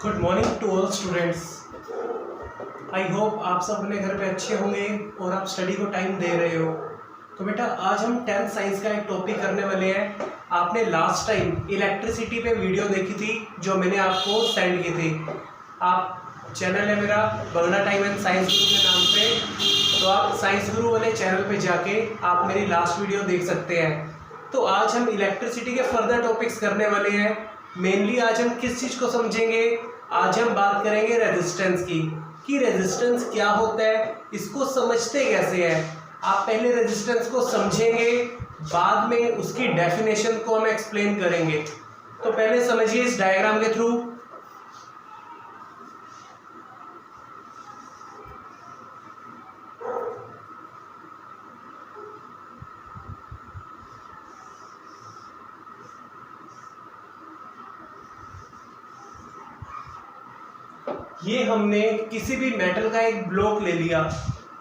Good morning to all students. I hope आप सब अपने घर पे अच्छे होंगे और आप स्टडी को टाइम दे रहे हो। तो बेटा आज हम 10th साइंस का एक टॉपिक करने वाले हैं। आपने लास्ट टाइम इलेक्ट्रिसिटी पे वीडियो देखी थी जो मैंने आपको सेंड की थी। आप चैनल है मेरा बगना टाइम एंड साइंस गुरु के नाम पे, तो आप साइंस गुरु वाले चैनल पे जाके आप मेरी लास्ट वीडियो देख सकते हैं। तो आज हम इलेक्ट्रिसिटी के फर्दर टॉपिक्स करने वाले हैं। मेनली आज हम किस चीज़ को समझेंगे, आज हम बात करेंगे रेजिस्टेंस की, कि रेजिस्टेंस क्या होता है, इसको समझते कैसे हैं। आप पहले रेजिस्टेंस को समझेंगे, बाद में उसकी डेफिनेशन को हम एक्सप्लेन करेंगे। तो पहले समझिए इस डायग्राम के थ्रू। ये हमने किसी भी मेटल का एक ब्लॉक ले लिया।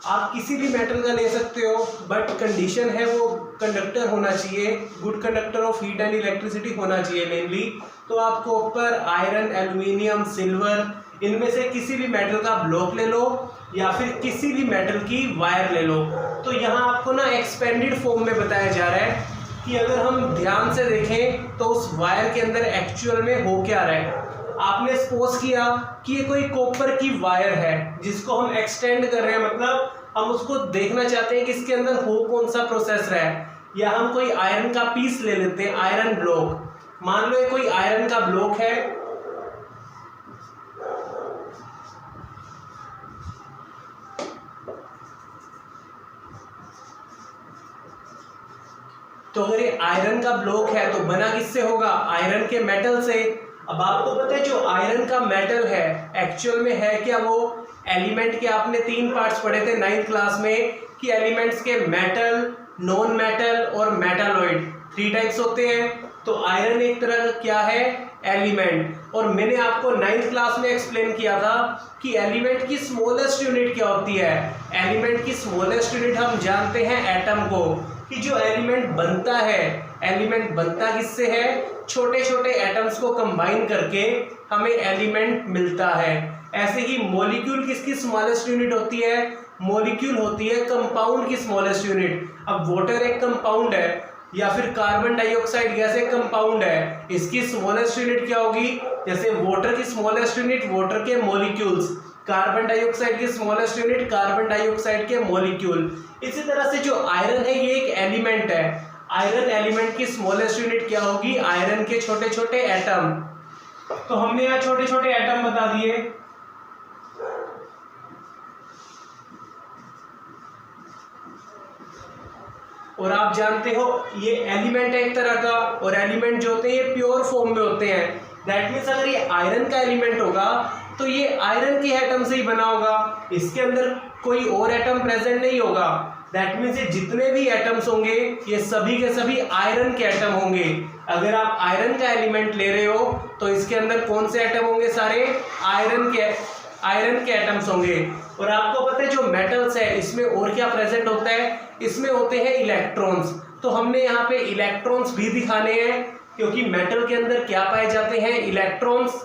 आप किसी भी मेटल का ले सकते हो, बट कंडीशन है वो कंडक्टर होना चाहिए, good conductor of heat and electricity होना चाहिए मेनली। तो आप कॉपर, आयरन, एल्यूमिनियम, सिल्वर, इनमें से किसी भी मेटल का ब्लॉक ले लो या फिर किसी भी मेटल की वायर ले लो। तो यहाँ आपको ना एक्सपेंडेड फॉर्म में बताया जा रहा है कि अगर हम ध्यान से देखें तो उस वायर के अंदर एक्चुअल में हो क्या रहा है। आपने सपोज किया कि ये कोई कॉपर की वायर है जिसको हम एक्सटेंड कर रहे हैं, मतलब हम उसको देखना चाहते हैं कि इसके अंदर हो कौन सा प्रोसेसर है। या हम कोई आयरन का पीस ले लेते हैं, आयरन ब्लॉक। मान लो ये कोई आयरन का ब्लॉक है, तो अगर ये आयरन का ब्लॉक है तो बना किससे होगा, आयरन के मेटल से। अब आपको पता है जो आयरन का मेटल है एक्चुअल में है क्या, वो एलिमेंट के आपने 3 पार्ट्स पढ़े थे 9th क्लास में, कि एलिमेंट्स के मेटल, नॉन मेटल और मेटालॉइड 3 टाइप्स होते हैं। तो आयरन एक तरह का क्या है, एलिमेंट। और मैंने आपको 9th क्लास में एक्सप्लेन किया था कि एलिमेंट की स्मॉलेस्ट यूनिट क्या होती है। एलिमेंट की स्मॉलेस्ट यूनिट हम जानते हैं एटम को, कि जो एलिमेंट बनता है, एलिमेंट बनता किससे है, छोटे छोटे एटम्स को कंबाइन करके हमें एलिमेंट मिलता है। ऐसे ही मॉलिक्यूल किसकी स्मॉलेस्ट यूनिट होती है, मॉलिक्यूल होती है कंपाउंड की स्मॉलेस्ट यूनिट। अब वाटर एक कंपाउंड है या फिर कार्बन डाइऑक्साइड गैस एक कंपाउंड है, इसकी स्मॉलेस्ट यूनिट क्या होगी, जैसे वाटर की स्मॉलेस्ट यूनिट वाटर के मॉलिक्यूल्स, कार्बन डाइऑक्साइड की स्मॉलेस्ट यूनिट कार्बन डाइऑक्साइड के मॉलिक्यूल। इसी तरह से जो आयरन है ये एक एलिमेंट है, आयरन एलिमेंट की स्मॉलेस्ट यूनिट क्या होगी, आयरन के छोटे छोटे एटम। तो हमने यहाँ छोटे छोटे एटम बता दिए। और आप जानते हो ये एलिमेंट है एक तरह का, और एलिमेंट जो होते हैं ये प्योर फॉर्म में होते हैं। दैट मीन्स अगर ये आयरन का एलिमेंट होगा तो ये आयरन के एटम से ही बना होगा, इसके अंदर कोई और एटम प्रेजेंट नहीं होगा। दैट मीन्स ये जितने भी एटम्स होंगे ये सभी के सभी आयरन के एटम होंगे। अगर आप आयरन का एलिमेंट ले रहे हो तो इसके अंदर कौन से एटम होंगे, सारे आयरन के एटम्स होंगे। और आपको पता है जो मेटल्स है इसमें और क्या प्रेजेंट होता है, इसमें होते हैं इलेक्ट्रॉन्स। तो हमने यहाँ पे इलेक्ट्रॉन्स भी दिखाने हैं, क्योंकि मेटल के अंदर क्या पाए जाते हैं, इलेक्ट्रॉन्स।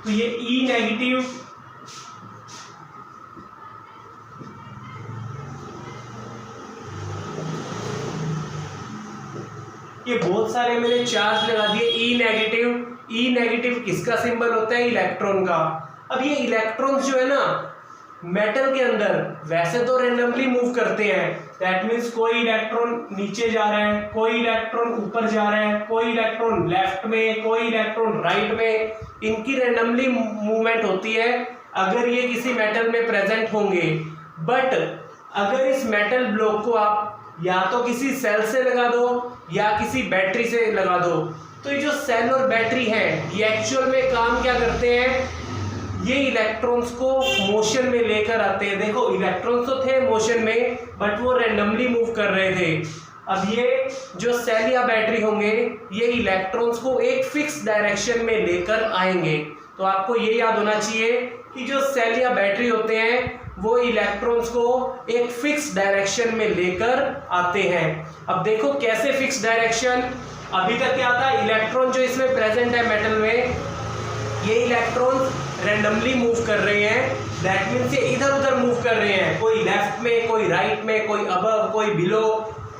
तो ये ई नेगेटिव, ये बहुत सारे मैंने चार्ज लगा दिए ई नेगेटिव। ई नेगेटिव किसका सिंबल होता है, इलेक्ट्रॉन का। अब ये इलेक्ट्रॉन्स जो है ना मेटल के अंदर वैसे तो रेंडमली मूव करते हैं। दैट मीन्स कोई इलेक्ट्रॉन नीचे जा रहा है, कोई इलेक्ट्रॉन ऊपर जा रहा है, कोई इलेक्ट्रॉन लेफ्ट में, कोई इलेक्ट्रॉन राइट में, इनकी रेंडमली मूवमेंट होती है अगर ये किसी मेटल में प्रेजेंट होंगे। बट अगर इस मेटल ब्लॉक को आप या तो किसी सेल से लगा दो या किसी बैटरी से लगा दो, तो ये जो सेल और बैटरी है ये एक्चुअल में काम क्या करते हैं, ये इलेक्ट्रॉन्स को मोशन में लेकर आते हैं। देखो इलेक्ट्रॉन्स तो थे मोशन में बट वो रैंडमली मूव कर रहे थे। अब ये जो सेल या बैटरी होंगे ये इलेक्ट्रॉन्स को एक फिक्स डायरेक्शन में लेकर आएंगे। तो आपको ये याद होना चाहिए कि जो सेल या बैटरी होते हैं वो इलेक्ट्रॉन्स को एक फिक्स डायरेक्शन में लेकर आते हैं। अब देखो कैसे फिक्स डायरेक्शन, अभी तक क्या था, इलेक्ट्रॉन जो इसमें प्रेजेंट है मेटल में, ये इलेक्ट्रॉन रैंडमली मूव कर रहे हैं। दैट मीन्स ये इधर उधर मूव कर रहे हैं, कोई लेफ्ट में, कोई राइट में, कोई अबव, कोई बिलो।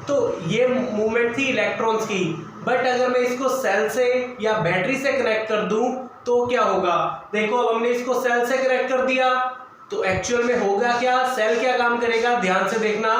तो ये मूवमेंट थी इलेक्ट्रॉन्स की। बट अगर मैं इसको सेल से या बैटरी से कनेक्ट कर दूं तो क्या होगा? देखो अब हमने इसको सेल से कनेक्ट कर दिया तो एक्चुअल में होगा क्या, सेल क्या काम करेगा, ध्यान से देखना।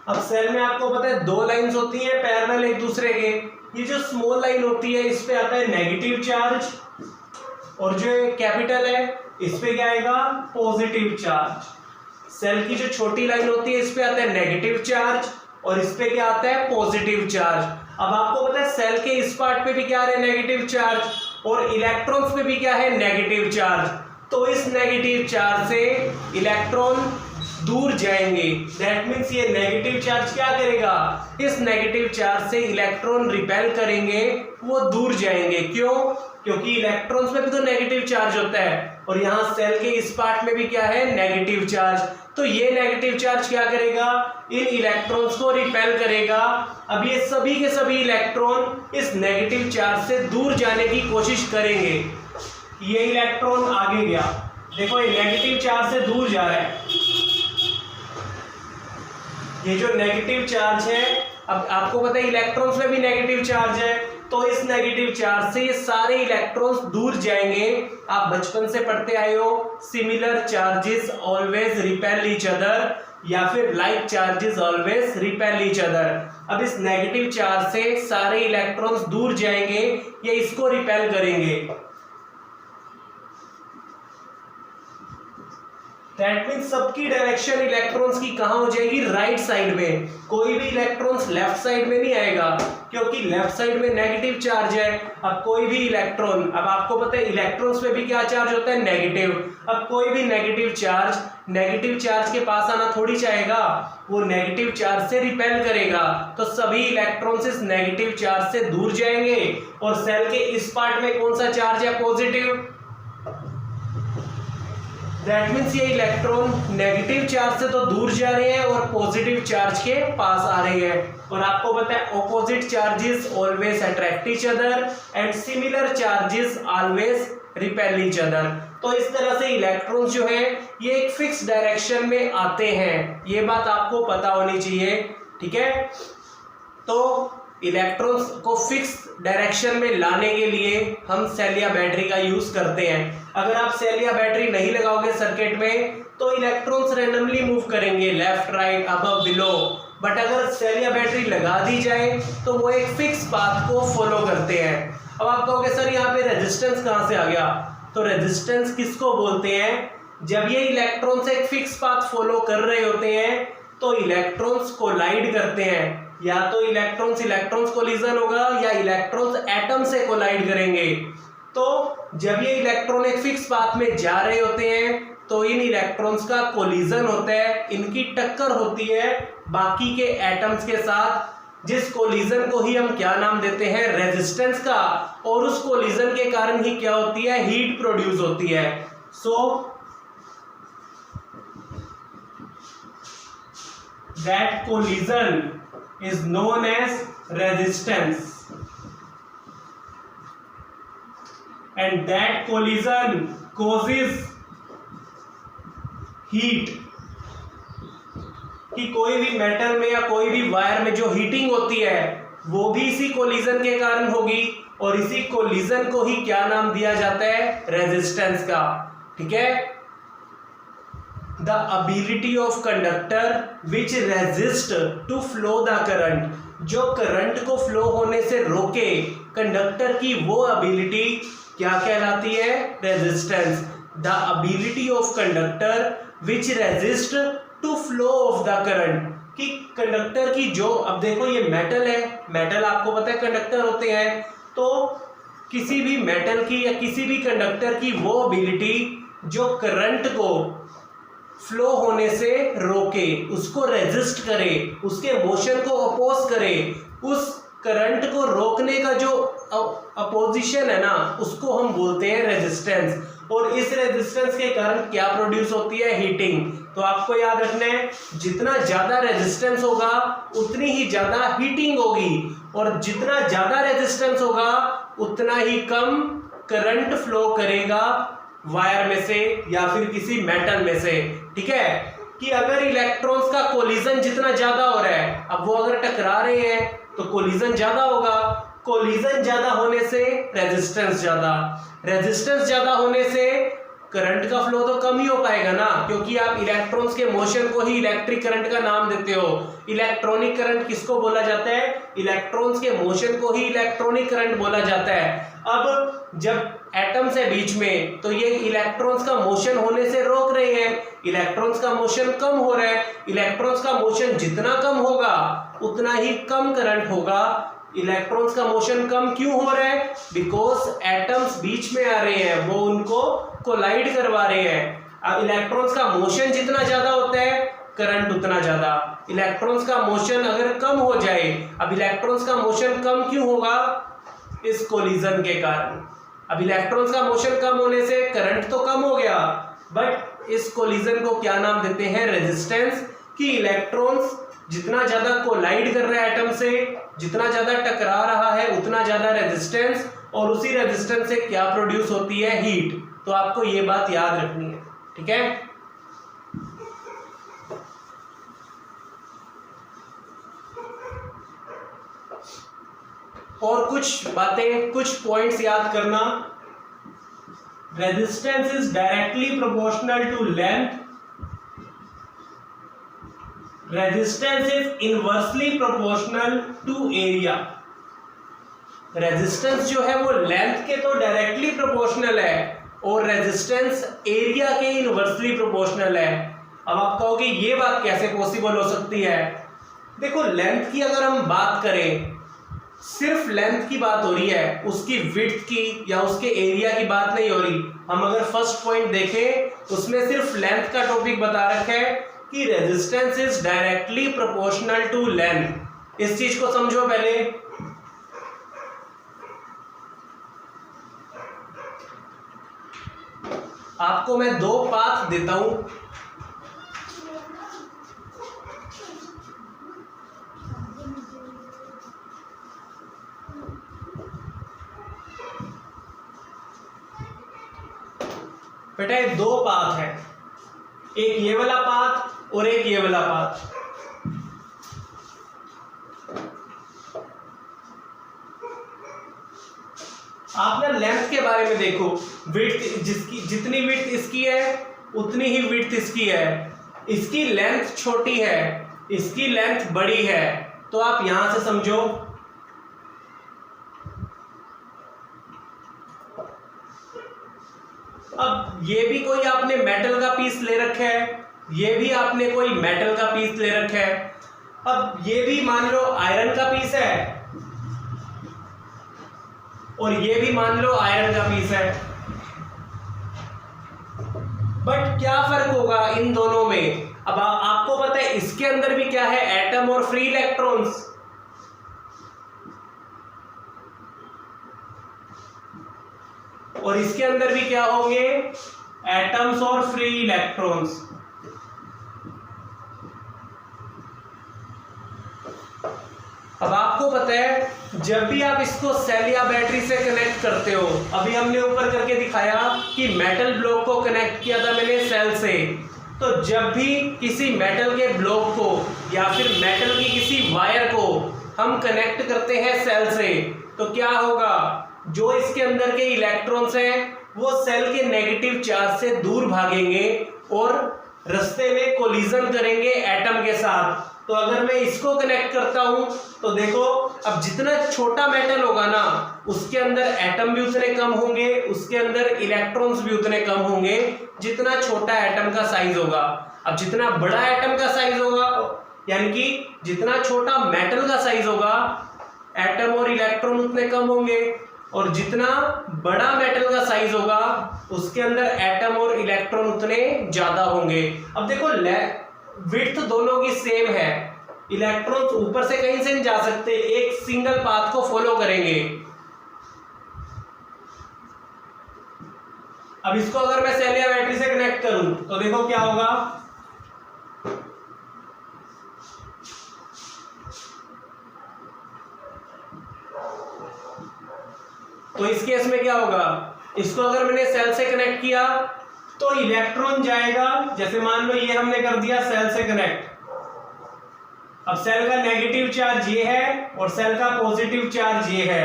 अब सेल में आपको पता है दो लाइंस होती हैं पैरेलल एक दूसरे के। ये जो स्मॉल लाइन होती है इस पे आता है नेगेटिव चार्ज, और जो कैपिटल है इस पे क्या आएगा, पॉजिटिव चार्ज। सेल की जो छोटी लाइन होती है इस पे आता है नेगेटिव चार्ज, और इस पे क्या आता है, पॉजिटिव चार्ज। अब आपको पता है सेल के इस पार्ट पे भी क्या है, नेगेटिव चार्ज, और इलेक्ट्रॉन्स पे भी क्या है, नेगेटिव चार्ज। तो इस नेगेटिव चार्ज से इलेक्ट्रॉन दूर जाएंगे। दैट मीन्स ये नेगेटिव चार्ज क्या करेगा, इस नेगेटिव चार्ज से इलेक्ट्रॉन रिपेल करेंगे, वो दूर जाएंगे। क्यों? क्योंकि इलेक्ट्रॉन्स में भी तो नेगेटिव चार्ज होता है, और यहाँ सेल के इस पार्ट में भी क्या है, नेगेटिव चार्ज। तो ये नेगेटिव चार्ज क्या करेगा, इन इलेक्ट्रॉन्स को रिपेल करेगा। अब ये सभी के सभी इलेक्ट्रॉन इस नेगेटिव चार्ज से दूर जाने की कोशिश करेंगे। ये इलेक्ट्रॉन आगे गया, देखो ये नेगेटिव चार्ज से दूर जा रहा है। ये जो नेगेटिव चार्ज है, अब आपको पता है इलेक्ट्रॉन्स में भी नेगेटिव चार्ज है, तो इस नेगेटिव चार्ज से ये सारे इलेक्ट्रॉन्स दूर जाएंगे। आप बचपन से पढ़ते आए हो, similar charges always repel each other, या फिर like charges always repel each other. अब इस नेगेटिव चार्ज से सारे इलेक्ट्रॉन्स दूर जाएंगे, ये इसको रिपेल करेंगे। दैट मीन्स सबकी डायरेक्शन इलेक्ट्रॉन्स की कहां हो जाएगी, राइट साइड में। कोई भी इलेक्ट्रॉन्स लेफ्ट साइड में नहीं आएगा, क्योंकि लेफ्ट साइड में नेगेटिव चार्ज है। अब कोई भी इलेक्ट्रॉन, अब आपको पता है इलेक्ट्रॉन्स में भी क्या चार्ज होता है, नेगेटिव। अब कोई भी नेगेटिव चार्ज के पास आना थोड़ी चाहेगा, वो नेगेटिव चार्ज से रिपेल करेगा। तो सभी इलेक्ट्रॉन्स इस नेगेटिव चार्ज से दूर जाएंगे, और सेल के इस पार्ट में कौन सा चार्ज है, पॉजिटिव। दैट मीन्स ये इलेक्ट्रॉन नेगेटिव चार्ज से तो दूर जा रहे हैं और पॉजिटिव चार्ज के पास आ रहे हैं। और आपको पता है opposite charges always attract each other and similar charges always repel each other. तो इस तरह से इलेक्ट्रॉन्स जो है ये एक फिक्स डायरेक्शन में आते हैं, ये बात आपको पता होनी चाहिए, ठीक है। तो इलेक्ट्रॉन्स को फिक्स डायरेक्शन में लाने के लिए हम सेल या बैटरी का यूज करते हैं। अगर आप सेल या बैटरी नहीं लगाओगे सर्किट में तो इलेक्ट्रॉन्स रैंडमली मूव करेंगे, left right above below. But अगर सेल या बैटरी लगा दी जाए तो वो एक फिक्स पाथ को फॉलो करते हैं। अब आप कहोगे सर यहाँ पे रेजिस्टेंस कहाँ से आ गया, तो रेजिस्टेंस किसको बोलते हैं, जब ये इलेक्ट्रॉन्स एक फिक्स पाथ फॉलो कर रहे होते हैं तो इलेक्ट्रॉन्स कोलाइड करते हैं। या तो इलेक्ट्रॉन्स कोलिजन होगा या इलेक्ट्रॉन्स एटम से कोलाइड करेंगे। तो जब ये इलेक्ट्रॉन एक फिक्स पाथ में जा रहे होते हैं तो इन इलेक्ट्रॉन्स का कोलिजन होता है, इनकी टक्कर होती है बाकी के एटम्स के साथ, जिस कोलिजन को ही हम क्या नाम देते हैं, रेजिस्टेंस का। और उस कोलिजन के कारण ही क्या होती है, हीट प्रोड्यूस होती है। So that collision is known as resistance, and that collision causes heat। कि कोई भी मेटल में या कोई भी वायर में जो हीटिंग होती है वो भी इसी कोलिजन के कारण होगी, और इसी कोलिजन को ही क्या नाम दिया जाता है, रेजिस्टेंस का, ठीक है। The ability of conductor which resist to flow the current, जो करंट को फ्लो होने से रोके, कंडक्टर की वो एबिलिटी क्या कहलाती है, resistance. The ability of conductor which resist to flow of the current, कि कंडक्टर की जो, अब देखो ये मेटल है, मेटल आपको पता है कंडक्टर होते हैं, तो किसी भी मेटल की या किसी भी कंडक्टर की वो एबिलिटी जो करंट को फ्लो होने से रोके, उसको रेजिस्ट करे, उसके मोशन को अपोज करे, उस करंट को रोकने का जो अपोजिशन है ना, उसको हम बोलते हैं रेजिस्टेंस। और इस रेजिस्टेंस के कारण क्या प्रोड्यूस होती है? हीटिंग। तो आपको याद रखना है, जितना ज्यादा रेजिस्टेंस होगा उतनी ही ज्यादा हीटिंग होगी, और जितना ज्यादा रेजिस्टेंस होगा उतना ही कम करंट फ्लो करेगा वायर में से या फिर किसी मेटल में से। ठीक है, कि अगर इलेक्ट्रॉन्स का कोलिजन जितना ज्यादा हो रहा है, अब वो अगर टकरा रहे हैं तो कोलिजन ज्यादा होगा, कोलिजन ज्यादा होने से रेजिस्टेंस ज्यादा, रेजिस्टेंस ज्यादा होने से करंट का फ्लो तो कम ही हो पाएगा ना, क्योंकि आप इलेक्ट्रॉन्स के मोशन को ही इलेक्ट्रिक करंट का नाम देते हो। इलेक्ट्रॉनिक करंट किसको बोला जाता है? इलेक्ट्रॉन्स के मोशन को ही इलेक्ट्रॉनिक करंट बोला जाता है। अब जब एटम्स है बीच में, तो ये इलेक्ट्रॉन्स का मोशन होने से रोक रहे हैं, इलेक्ट्रॉन्स का मोशन कम हो रहा है। इलेक्ट्रॉन्स का मोशन जितना कम होगा उतना ही कम करंट होगा। इलेक्ट्रॉन्स का मोशन कम क्यों हो रहा है? बिकॉज एटम्स बीच में आ रहे हैं, वो उनको कोलाइड करवा रहे हैं। अब इलेक्ट्रॉन्स का मोशन जितना ज्यादा होता है, करंट उतना ज्यादा। इलेक्ट्रॉन्स का मोशन अगर कम हो जाए, अब इलेक्ट्रॉन्स का मोशन कम क्यों होगा? इस कोलिजन के कारण। अब इलेक्ट्रॉन्स का मोशन कम होने से करंट तो कम हो गया, बट इस कोलिजन को क्या नाम देते हैं? रेजिस्टेंस। कि इलेक्ट्रॉन्स जितना ज्यादा कोलाइड कर रहा है एटम से, जितना ज्यादा टकरा रहा है, उतना ज्यादा रेजिस्टेंस, और उसी रेजिस्टेंस से क्या प्रोड्यूस होती है? हीट। तो आपको ये बात याद रखनी है। ठीक है, और कुछ बातें, कुछ पॉइंट्स याद करना। Resistance is directly proportional to length, resistance is inversely proportional to area. Resistance जो है वो लेंथ के तो डायरेक्टली प्रोपोर्शनल है, और रेजिस्टेंस एरिया के इनवर्सली प्रोपोर्शनल है। अब आप कहोगे ये बात कैसे पॉसिबल हो सकती है? देखो, लेंथ की अगर हम बात करें, सिर्फ लेंथ की बात हो रही है, उसकी विड्थ की या उसके एरिया की बात नहीं हो रही। हम अगर फर्स्ट पॉइंट देखें, उसमें सिर्फ लेंथ का टॉपिक बता रखा है कि resistance is directly proportional to length. इस चीज को समझो पहले। आपको मैं दो पाथ देता हूं, बेटा ये दो पाथ है, एक ये वाला पाथ और एक ये वाला पाथ। आप ना लेंथ के बारे में देखो, विड्थ जिसकी जितनी विड्थ इसकी है उतनी ही विड्थ इसकी है। इसकी लेंथ छोटी है, इसकी लेंथ बड़ी है, तो आप यहां से समझो। अब ये भी कोई आपने मेटल का पीस ले रखा है, ये भी आपने कोई मेटल का पीस ले रखा है। अब ये भी मान लो आयरन का पीस है, और ये भी मान लो आयरन का पीस है। बट क्या फर्क होगा इन दोनों में? अब आपको पता है इसके अंदर भी क्या है? एटम और फ्री इलेक्ट्रॉन्स। और इसके अंदर भी क्या होंगे? एटम्स और फ्री इलेक्ट्रॉन्स। अब आपको पता है, जब भी आप इसको सेल या बैटरी से कनेक्ट करते हो, अभी हमने ऊपर करके दिखाया कि मेटल ब्लॉक को कनेक्ट किया था मैंने सेल से, तो जब भी किसी मेटल के ब्लॉक को या फिर मेटल की किसी वायर को हम कनेक्ट करते हैं सेल से, तो क्या होगा? जो इसके अंदर के इलेक्ट्रॉन्स हैं वो सेल के नेगेटिव चार्ज से दूर भागेंगे और रास्ते में कोलिजन करेंगे एटम के साथ। तो अगर मैं इसको कनेक्ट करता हूं तो देखो, अब जितना छोटा मेटल होगा ना, उसके अंदर एटम भी उतने कम होंगे, उसके अंदर इलेक्ट्रॉन्स भी उतने कम होंगे जितना छोटा एटम का साइज होगा। अब जितना बड़ा एटम का साइज होगा, यानी कि जितना छोटा मेटल का साइज होगा, एटम और इलेक्ट्रॉन उतने कम होंगे, और जितना बड़ा मेटल का साइज होगा उसके अंदर एटम और इलेक्ट्रॉन उतने ज्यादा होंगे। अब देखो, विड्थ दोनों की सेम है, इलेक्ट्रॉन्स ऊपर से कहीं से नहीं जा सकते, एक सिंगल पाथ को फॉलो करेंगे। अब इसको अगर मैं सेल या बैटरी से कनेक्ट करूं तो देखो क्या होगा। तो इस केस में क्या होगा, इसको अगर मैंने सेल से कनेक्ट किया तो इलेक्ट्रॉन जाएगा, जैसे मान लो ये हमने कर दिया सेल से कनेक्ट। अब सेल का नेगेटिव चार्ज ये है और सेल का पॉजिटिव चार्ज ये है,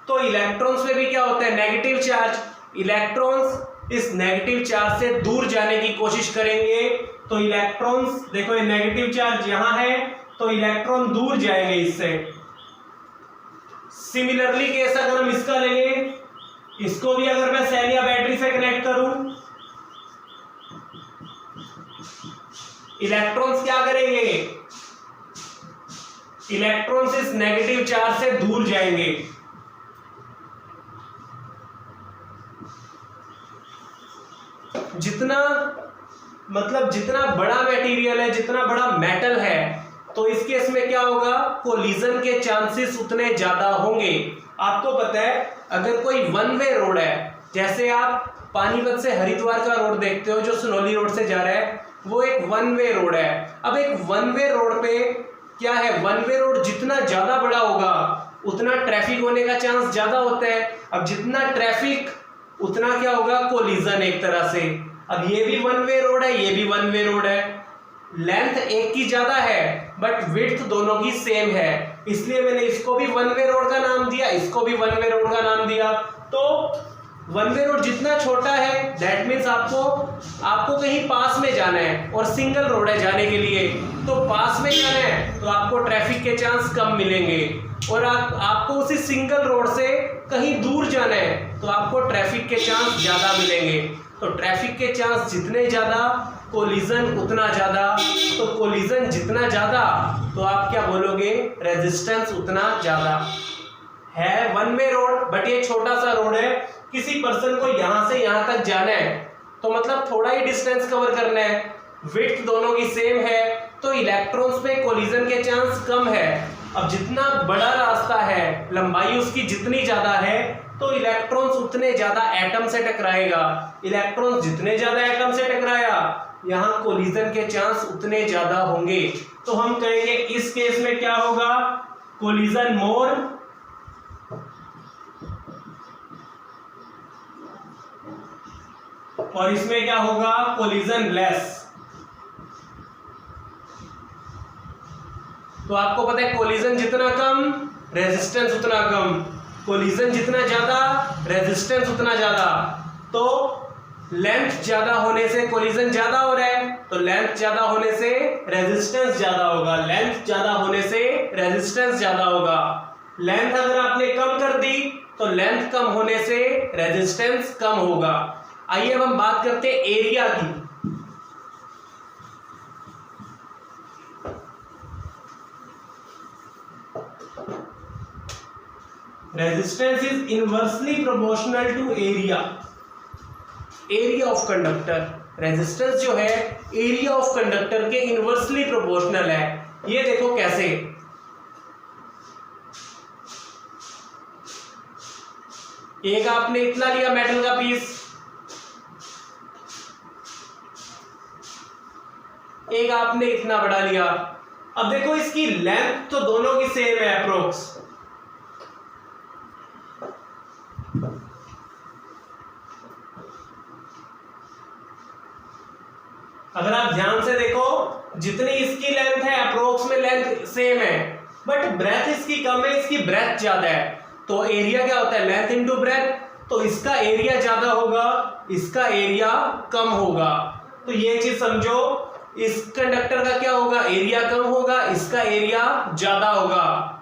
तो इलेक्ट्रॉन्स में भी क्या होता है, नेगेटिव चार्ज। इलेक्ट्रॉन्स इस नेगेटिव चार्ज से दूर जाने की कोशिश करेंगे, तो इलेक्ट्रॉन्स देखो ये नेगेटिव चार्ज यहां है, तो इलेक्ट्रॉन दूर जाएंगे इससे। सिमिलरली केस अगर हम इसका लेंगे, इसको भी अगर मैं सेल या बैटरी से कनेक्ट करूं, इलेक्ट्रॉन्स क्या करेंगे, इलेक्ट्रॉन्स इस नेगेटिव चार्ज से दूर जाएंगे। जितना मतलब जितना बड़ा मटेरियल है, जितना बड़ा मेटल है, तो इस केस में क्या होगा, कोलिजन के चांसेस उतने ज्यादा होंगे। आपको पता है अगर कोई वन वे रोड है, जैसे आप पानीपत से हरिद्वार का रोड देखते हो जो सनोली रोड से जा रहा है, वो एक वन वे रोड है। अब एक वन वे रोड पे क्या है, वन वे रोड जितना ज्यादा बड़ा होगा उतना ट्रैफिक होने का चांस ज्यादा होता है। अब जितना ट्रैफिक उतना क्या होगा, कोलिजन एक तरह से। अब ये भी वन वे रोड है, ये भी वन वे रोड है, लेंथ एक की ज्यादा है बट विड्थ दोनों की सेम है, इसलिए मैंने इसको भी वन वे रोड का नाम दिया, इसको भी वन वे रोड का नाम दिया। तो वन वे रोड जितना छोटा है दैट मीन्स आपको कहीं पास में जाना है और सिंगल रोड है जाने के लिए, तो पास में जाना है तो आपको ट्रैफिक के चांस कम मिलेंगे, और आपको उसी सिंगल रोड से कहीं दूर जाना है तो आपको ट्रैफिक के चांस ज्यादा मिलेंगे। तो ट्रैफिक के चांस जितने ज्यादा, कोलिजन उतना ज्यादा, तो कोलिजन जितना ज्यादा तो आप क्या बोलोगे, रेजिस्टेंस उतना ज्यादा। है वन वे रोड बट ये छोटा सा रोड है, किसी पर्सन को यहां से यहां तक जाना है तो मतलब थोड़ा ही डिस्टेंस कवर करना है, विड्थ दोनों की सेम है, तो इलेक्ट्रॉन्स में कोलिजन के चांस कम है। अब जितना बड़ा रास्ता है, लंबाई उसकी जितनी ज्यादा है, तो इलेक्ट्रॉन्स उतने ज्यादा एटम से टकराएगा। इलेक्ट्रॉन्स जितने ज्यादा एटम से टकराया, यहां कोलिजन के चांस उतने ज्यादा होंगे। तो हम कहेंगे इस केस में क्या होगा, कोलिजन मोर, और इसमें क्या होगा, कोलिजन लेस। तो आपको पता है कोलिजन जितना कम रेजिस्टेंस उतना कम, कोलिजन जितना ज्यादा रेजिस्टेंस उतना ज्यादा। तो लेंथ ज्यादा होने से कोलिजन ज्यादा हो रहा है, तो लेंथ ज्यादा होने से रेजिस्टेंस ज्यादा होगा, लेंथ ज्यादा होने से रेजिस्टेंस ज्यादा होगा। लेंथ अगर आपने कम कर दी तो लेंथ कम होने से रेजिस्टेंस कम होगा। आइए अब हम बात करते हैं एरिया की। Resistance is inversely proportional to area, area of conductor. Resistance जो है एरिया ऑफ कंडक्टर के इनवर्सली प्रोपोर्शनल है। ये देखो कैसे, एक आपने इतना लिया मेटल का पीस, एक आपने इतना बड़ा लिया। अब देखो इसकी लेंथ तो दोनों की सेम है अप्रोक्स, अगर आप ध्यान से देखो जितनी इसकी लेंथ है अप्रोक्स में लेंथ सेम है, बट ब्रेथ इसकी कम है, इसकी ब्रेथ ज्यादा है। तो एरिया क्या होता है, लेंथ इनटू ब्रेथ, तो इसका एरिया ज्यादा होगा, इसका एरिया कम होगा। तो ये चीज समझो, इस कंडक्टर का क्या होगा, एरिया कम होगा, इसका एरिया ज्यादा होगा।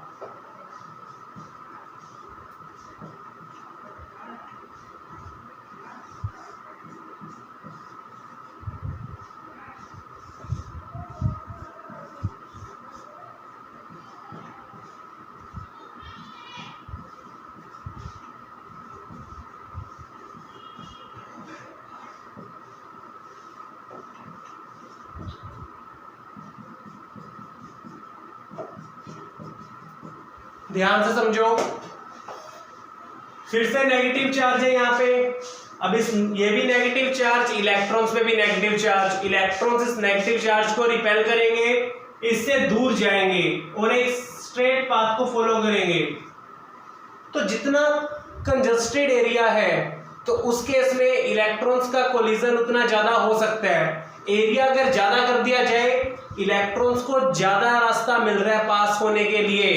ध्यान से समझो, फिर से नेगेटिव चार्ज है यहाँ पे। अब ये भी नेगेटिव चार्ज, इलेक्ट्रॉन्स पे भी नेगेटिव चार्ज, इलेक्ट्रॉन्स इस नेगेटिव चार्ज को रिपेल करेंगे, इससे दूर जाएंगे और एक स्ट्रेट पाथ को फॉलो करेंगे। तो जितना कंजस्टेड एरिया है तो उस केस में इलेक्ट्रॉन्स का कोलिजन उतना ज्यादा हो सकता है। एरिया अगर ज्यादा कर दिया जाए, इलेक्ट्रॉन्स को ज्यादा रास्ता मिल रहा है पास होने के लिए,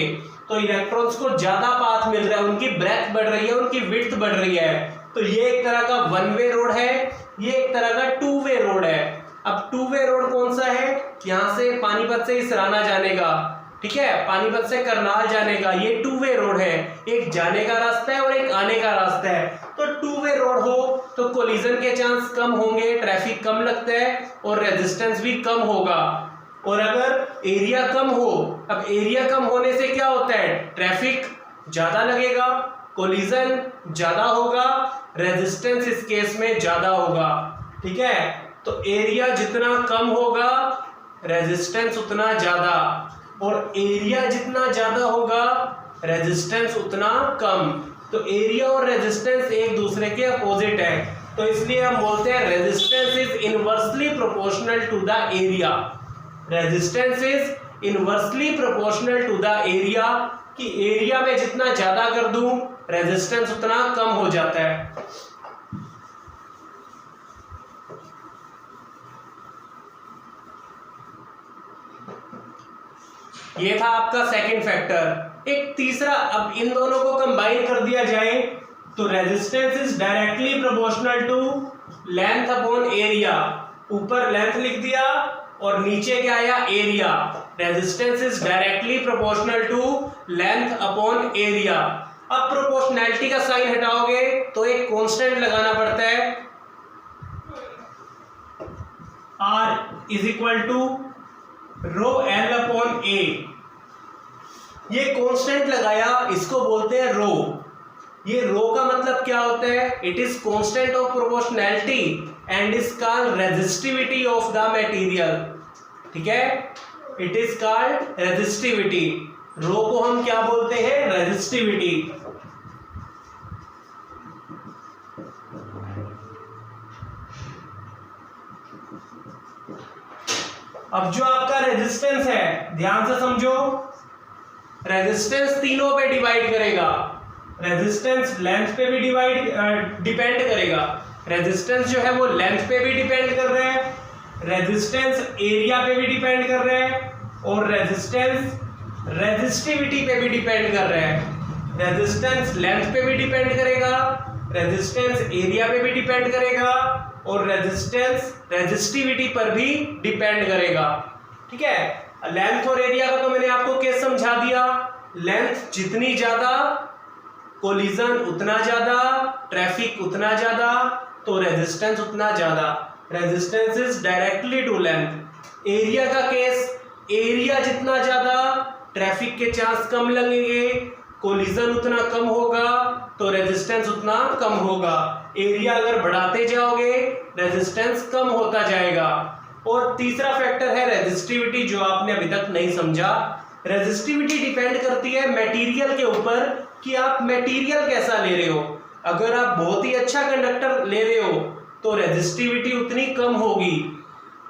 तो इलेक्ट्रॉन्स को ज्यादा पाथ मिल रहा है, उनकी ब्रेथ बढ़ रही है, उनकी विड्थ बढ़ रही है। तो ये एक तरह का वन वे रोड है, ये एक तरह का टू वे रोड है। अब टू वे रोड कौन सा है? यहाँ से पानीपत से इसराना जाने का, ठीक है, पानीपत से करनाल जाने का, ये टू वे रोड है। एक जाने का रास्ता है और एक आने का रास्ता है। तो टू वे रोड हो तो कोलिजन के चांस कम होंगे, ट्रैफिक कम लगता है और रेजिस्टेंस भी कम होगा। और अगर एरिया कम हो, अब एरिया कम होने से क्या होता है? ट्रैफिक ज्यादा लगेगा, कोलिजन ज्यादा होगा, रेजिस्टेंस इस केस में ज्यादा होगा, ठीक है। तो एरिया जितना कम होगा, रेजिस्टेंस उतना ज्यादा, और एरिया जितना ज्यादा होगा, रेजिस्टेंस उतना कम। तो एरिया और रेजिस्टेंस एक दूसरे के अपोजिट है, तो इसलिए हम बोलते हैं resistance is inversely proportional to the area. Resistance is inversely proportional to the area, कि एरिया में जितना ज्यादा कर दूं, रेजिस्टेंस उतना कम हो जाता है। ये था आपका सेकंड फैक्टर। एक तीसरा, अब इन दोनों को कंबाइन कर दिया जाए तो resistance is directly proportional to length upon area. ऊपर लेंथ लिख दिया और नीचे क्या आया? Area. Resistance is directly proportional to length upon area. अब प्रोपोर्शनैलिटी का साइन हटाओगे तो एक कांस्टेंट लगाना पड़ता है, R is equal to rho L upon A. ये कांस्टेंट लगाया, इसको बोलते हैं रो। ये रो का मतलब क्या होता है? It is constant of proportionality and is called resistivity of the material, ठीक है। It is called resistivity. Rho को हम क्या बोलते हैं? रेजिस्टिविटी। अब जो आपका रेजिस्टेंस है, ध्यान से समझो, रेजिस्टेंस तीनों पे डिवाइड करेगा। रेजिस्टेंस लेंथ पे भी डिपेंड करेगा। रेजिस्टेंस जो है वो लेंथ पे भी डिपेंड कर रहे हैं, रेजिस्टेंस एरिया पे भी डिपेंड कर रहे हैं, और रेजिस्टेंस रेजिस्टिविटी पे भी डिपेंड कर रहे हैं। रेजिस्टेंस लेंथ पे भी डिपेंड करेगा, रेजिस्टेंस एरिया पे भी डिपेंड करेगा, और रेजिस्टेंस रेजिस्टिविटी पर भी डिपेंड करेगा, ठीक है। लेंथ और एरिया का तो मैंने आपको केस समझा दिया। लेंथ जितनी ज्यादा, कोलिजन उतना ज्यादा, ट्रैफिक उतना ज्यादा, तो रेजिस्टेंस उतना ज्यादा। Resistance is directly to length. Area का केस, एरिया जितना ज्यादा, ट्रैफिक के चांस कम लगेंगे, कोलिजन उतना कम होगा, तो रेजिस्टेंस उतना कम होगा। एरिया अगर बढ़ाते जाओगे, रेजिस्टेंस कम होता जाएगा। और तीसरा फैक्टर है रेजिस्टिविटी, जो आपने अभी तक नहीं समझा। रेजिस्टिविटी डिपेंड करती है मटेरियल के ऊपर कि आप मटेरियल कैसा ले रहे हो। अगर आप बहुत ही अच्छा कंडक्टर ले रहे हो तो रेजिस्टिविटी उतनी कम होगी,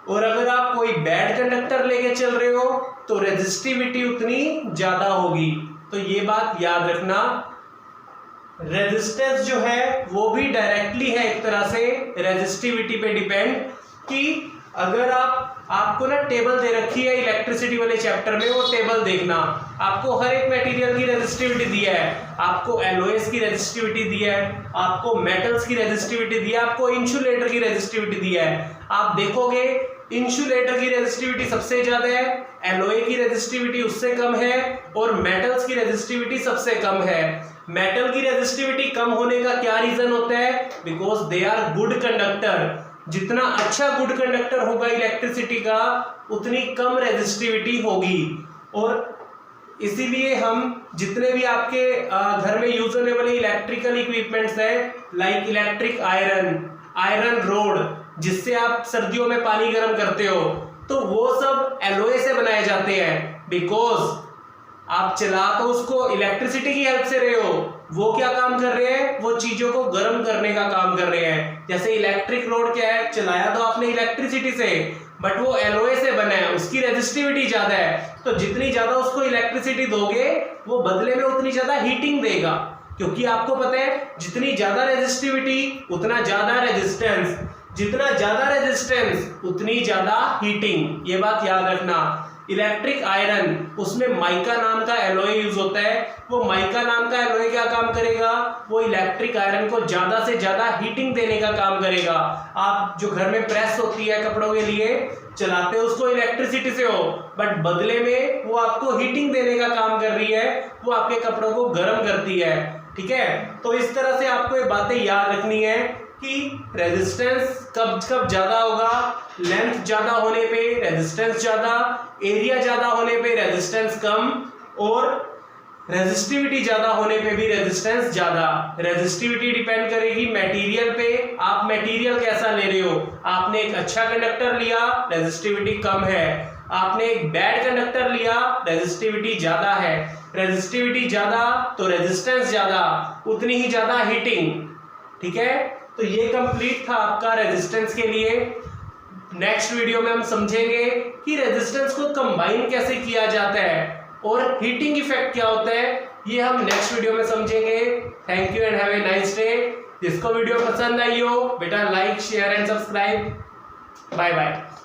और अगर आप कोई बैड कंडक्टर लेके चल रहे हो तो रेजिस्टिविटी उतनी ज्यादा होगी। तो ये बात याद रखना। रेजिस्टेंस जो है वो भी डायरेक्टली है एक तरह से रेजिस्टिविटी पे डिपेंड, कि अगर आपको ना टेबल दे रखी है इलेक्ट्रिसिटी वाले चैप्टर में, वो टेबल देखना, आपको हर एक मटेरियल की रेजिस्टिविटी दी है, आपको एलओएस की रेजिस्टिविटी दी है, आपको मेटल्स की रेजिस्टिविटी दी है, आपको इंसुलेटर की रेजिस्टिविटी दी है। आप देखोगे इंसुलेटर की रेजिस्टिविटी सबसे ज्यादा है, एलओए की रेजिस्टिविटी उससे कम है, और मेटल्स की रेजिस्टिविटी सबसे कम है। मेटल की रेजिस्टिविटी कम होने का क्या रीजन होता है? Because they are good conductor. जितना अच्छा गुड कंडक्टर होगा इलेक्ट्रिसिटी का, उतनी कम रेजिस्टिविटी होगी। और इसीलिए हम जितने भी आपके घर में यूज होने वाले इलेक्ट्रिकल इक्विपमेंट्स है, लाइक इलेक्ट्रिक आयरन रोड, जिससे आप सर्दियों में पानी गर्म करते हो, तो वो सब एलओए से बनाए जाते हैं। बिकॉज आप चला तो उसको इलेक्ट्रिसिटी की हेल्प से रहे हो, वो क्या काम कर रहे हैं, वो चीजों को गर्म करने का काम कर रहे हैं। जैसे इलेक्ट्रिक रोड क्या है, चलाया तो आपने इलेक्ट्रिसिटी से, बट वो एलओए से बना है, उसकी रेजिस्टिविटी ज्यादा है, तो जितनी ज्यादा उसको इलेक्ट्रिसिटी दोगे वो बदले में उतनी ज्यादा हीटिंग देगा, क्योंकि आपको पता है जितनी ज्यादा रेजिस्टिविटी उतना ज्यादा रेजिस्टेंस, जितना ज्यादा रेजिस्टेंस उतनी ज्यादा हीटिंग, ये बात याद रखना। इलेक्ट्रिक आयरन, उसमें माइका नाम का एलॉय यूज होता है, वो माइका नाम का एलॉय क्या काम करेगा, वो इलेक्ट्रिक आयरन को ज्यादा से ज्यादा हीटिंग देने का काम करेगा। आप जो घर में प्रेस होती है कपड़ों के लिए, चलाते हो उसको इलेक्ट्रिसिटी से हो, बट बदले में वो आपको हीटिंग देने का काम कर रही है, वो आपके कपड़ों को गर्म करती है, ठीक है। तो इस तरह से आपको ये बातें याद रखनी है कि रेजिस्टेंस कब कब ज्यादा होगा, लेंथ ज्यादा होने पे रेजिस्टेंस ज्यादा, एरिया ज्यादा होने पे रेजिस्टेंस कम, और रेजिस्टिविटी ज्यादा होने पे भी रेजिस्टेंस ज्यादा। रेजिस्टिविटी डिपेंड करेगी मटेरियल पे, आप मटेरियल कैसा ले रहे हो। आपने एक अच्छा कंडक्टर लिया, रेजिस्टिविटी कम है, आपने एक बैड कंडक्टर लिया, रेजिस्टिविटी ज्यादा है। रेजिस्टिविटी ज्यादा तो रेजिस्टेंस ज्यादा, उतनी ही ज्यादा हीटिंग, ठीक है। तो ये कंप्लीट था आपका रेजिस्टेंस के लिए। नेक्स्ट वीडियो में हम समझेंगे कि रेजिस्टेंस को कंबाइन कैसे किया जाता है और हीटिंग इफेक्ट क्या होता है, ये हम नेक्स्ट वीडियो में समझेंगे। Thank you and have a nice day. जिसको वीडियो पसंद आई हो बेटा like share and subscribe. Bye bye.